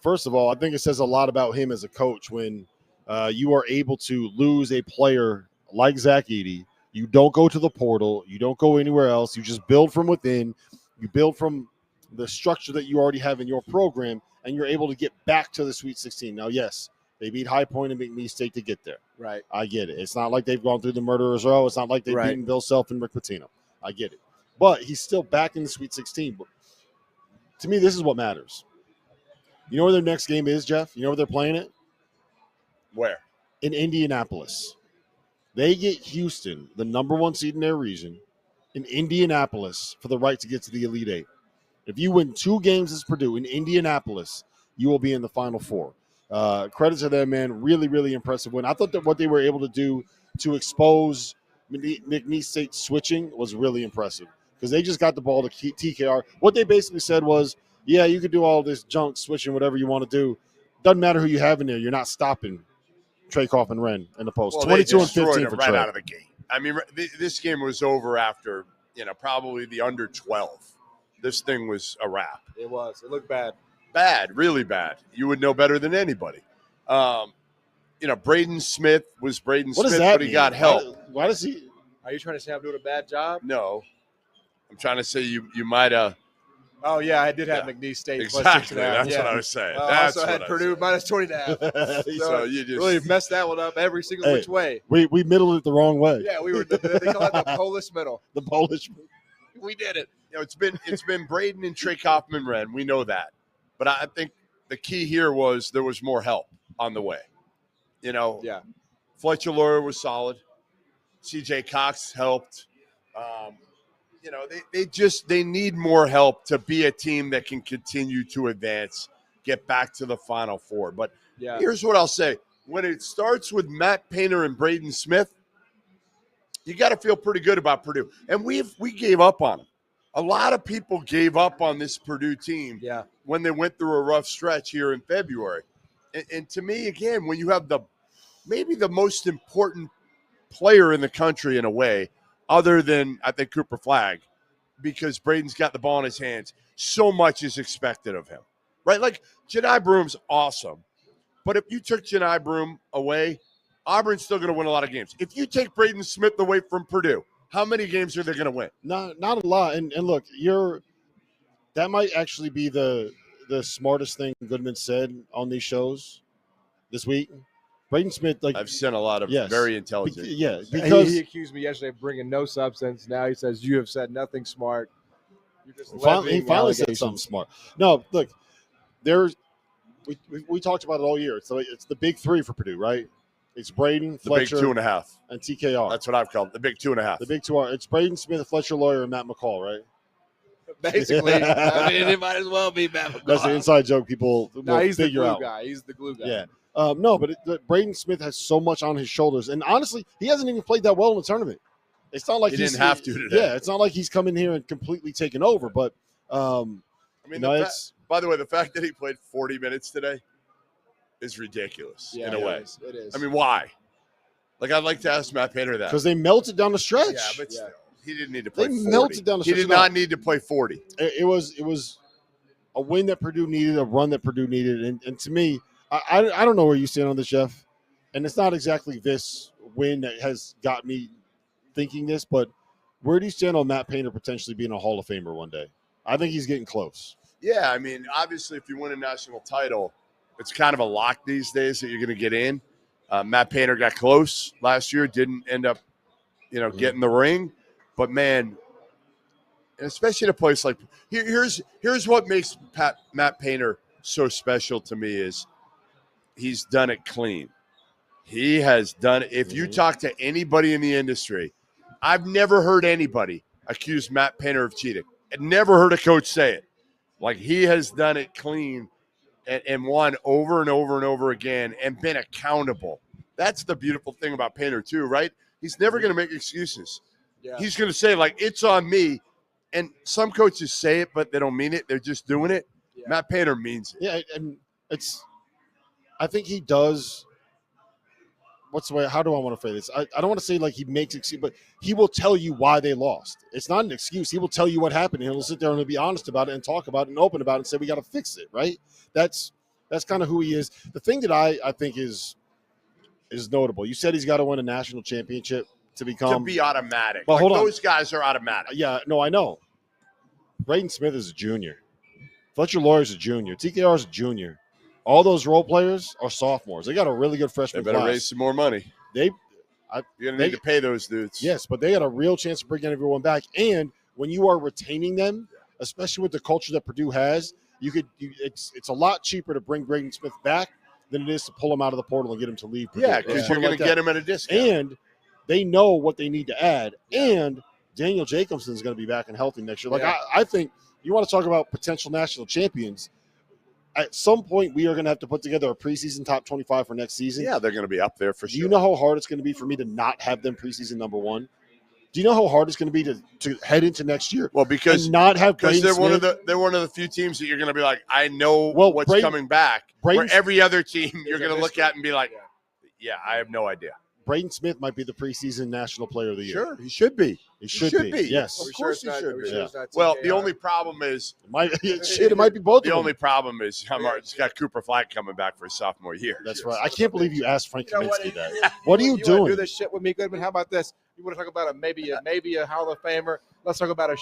first of all, I think it says a lot about him as a coach when you are able to lose a player like Zach Edey. You don't go to the portal. You don't go anywhere else. You just build from within. You build from the structure that you already have in your program, and you're able to get back to the Sweet 16. Now, yes, they beat High Point and McNeese State to get there. Right. I get it. It's not like they've gone through the murderer's row. It's not like they've Right. beaten Bill Self and Rick Pitino. I get it. But he's still back in the Sweet 16. But to me, this is what matters. You know where their next game is, Jeff? You know where they're playing it? Where? In Indianapolis. They get Houston, the number 1 seed in their region, in Indianapolis for the right to get to the Elite Eight. If you win 2 games as Purdue in Indianapolis, you will be in the Final Four. Credit to them, man. Really, really impressive win. I thought that what they were able to do to expose McNeese State switching was really impressive because they just got the ball to TKR. What they basically said was, yeah, you could do all this junk, switching, whatever you want to do. Doesn't matter who you have in there. You're not stopping Trey Kaufman-Wren in the post. Well, 22 and 15 for right Trey. out of the gate. I mean, this game was over after, probably the under 12. This thing was a wrap. It was. It looked bad. Bad, really bad. You would know better than anybody. Braden Smith was Braden What Smith, does that but he mean? got help. Why does he? Are you trying to say I'm doing a bad job? No. I'm trying to say you might have. Oh, yeah, I did have Yeah. McNeese State Exactly. plus 6.5. That's yeah. what I was saying. I also had Purdue minus 20.5. So you just really messed that one up every single which way. We middled it the wrong way. Yeah, we were. They call it the Polish middle. The Polish. We did it. it's been Braden and Trey Kaufman-Wren. We know that, but I think the key here was there was more help on the way. Yeah. Fletcher Lawyer was solid. CJ Cox helped. They need more help to be a team that can continue to advance, get back to the Final Four. But Yeah. here's what I'll say. When it starts with Matt Painter and Braden Smith, you got to feel pretty good about Purdue. And we gave up on them. A lot of people gave up on this Purdue team when they went through a rough stretch here in February. And to me, again, when you have maybe the most important player in the country in a way, other than, I think, Cooper Flagg, because Braden's got the ball in his hands, so much is expected of him, right? Like, Jedi Broom's awesome. But if you took Jedi Broom away, Auburn's still going to win a lot of games. If you take Braden Smith away from Purdue, how many games are they going to win? Not a lot. And look, that might actually be the smartest thing Goodman said on these shows this week. Braden Smith, I've seen a lot of very intelligent. Because he accused me yesterday of bringing no substance. Now he says you have said nothing smart. You're just he finally said something smart. No, look, we talked about it all year. So it's the big 3 for Purdue, right? It's Braden, Fletcher, the big 2.5, and TKR. That's what I've called it, the big 2.5. The big 2 are. It's Braden Smith, Fletcher Lawyer, and Matt McCall, right? Basically, it might as well be Matt McCall. That's the inside joke people will he's figure the glue out. guy. He's the glue guy. Yeah. No, but Braden Smith has so much on his shoulders, and honestly, he hasn't even played that well in the tournament. It's not like he didn't have to today. Yeah, it's not like he's coming here and completely taken over. But by the way, the fact that he played 40 minutes today is ridiculous in a way. It is. I mean, why? Like, I'd like to ask Matt Painter that. Because they melted down the stretch. Yeah, but still, he didn't need to play 40. Melted down the stretch. He did not need to play 40. It was a win that Purdue needed, a run that Purdue needed, and to me, I don't know where you stand on this, Jeff, and it's not exactly this win that has got me thinking this, but where do you stand on Matt Painter potentially being a Hall of Famer one day? I think he's getting close. Yeah, I mean, obviously, if you win a national title, it's kind of a lock these days that you're going to get in. Matt Painter got close last year, didn't end up, getting the ring, but man, and especially in a place like here's what makes Matt Painter so special to me is he's done it clean. He has done it. If you talk to anybody in the industry, I've never heard anybody accuse Matt Painter of cheating. I've never heard a coach say it. Like, he has done it clean and won over and over and over again and been accountable. That's the beautiful thing about Painter too, right? He's never going to make excuses. Yeah. He's going to say, like, it's on me. And some coaches say it, but they don't mean it. They're just doing it. Yeah. Matt Painter means it. Yeah, and I think he does. What's the way? How do I want to phrase this? I don't want to say like he makes excuses, but he will tell you why they lost. It's not an excuse. He will tell you what happened. And he'll sit there and he'll be honest about it and talk about it and open about it and say, we got to fix it, right? That's That's kind of who he is. The thing that I think is notable. You said he's got to win a national championship to become be automatic. But hold on. Those guys are automatic. Yeah, no, I know. Braden Smith is a junior. Fletcher Lawyer's a junior. TKR is a junior. All those role players are sophomores. They got a really good They freshman better class. raise some more money. You're going to need to pay those dudes. Yes, but they got a real chance to bring everyone back. And when you are retaining them, especially with the culture that Purdue has, it's a lot cheaper to bring Braden Smith back than it is to pull him out of the portal and get him to leave Purdue. Yeah, because you're going to get him at a discount. And they know what they need to add. And Daniel Jacobson is going to be back and healthy next year. Like I think you want to talk about potential national champions. At some point, we are going to have to put together a preseason top 25 for next season. Yeah, they're going to be up there for sure. Do you know how hard it's going to be for me to not have them preseason number one? Do you know how hard it's going to be to head into next year? Well, because not have they're Braden one of Smith? they're one of the few teams that you're going to be like, I know what's Braden- coming back. Braden- where every other team you're There's a going to look mystery. at and be like, yeah, I have no idea. Braden Smith might be the preseason national player of the year. Sure, he should be. He should be. Yes. Of course he should be. It's not Well, TKR? the only problem is It might be both the of only them. problem is it's got Cooper Flack coming back for his sophomore year. That's right. I can't believe you asked Frank You know what? Kaminsky that. What are you wanna doing? do this shit with me, Goodman? How about this? You want to talk about maybe a Hall of Famer? Let's talk about a sure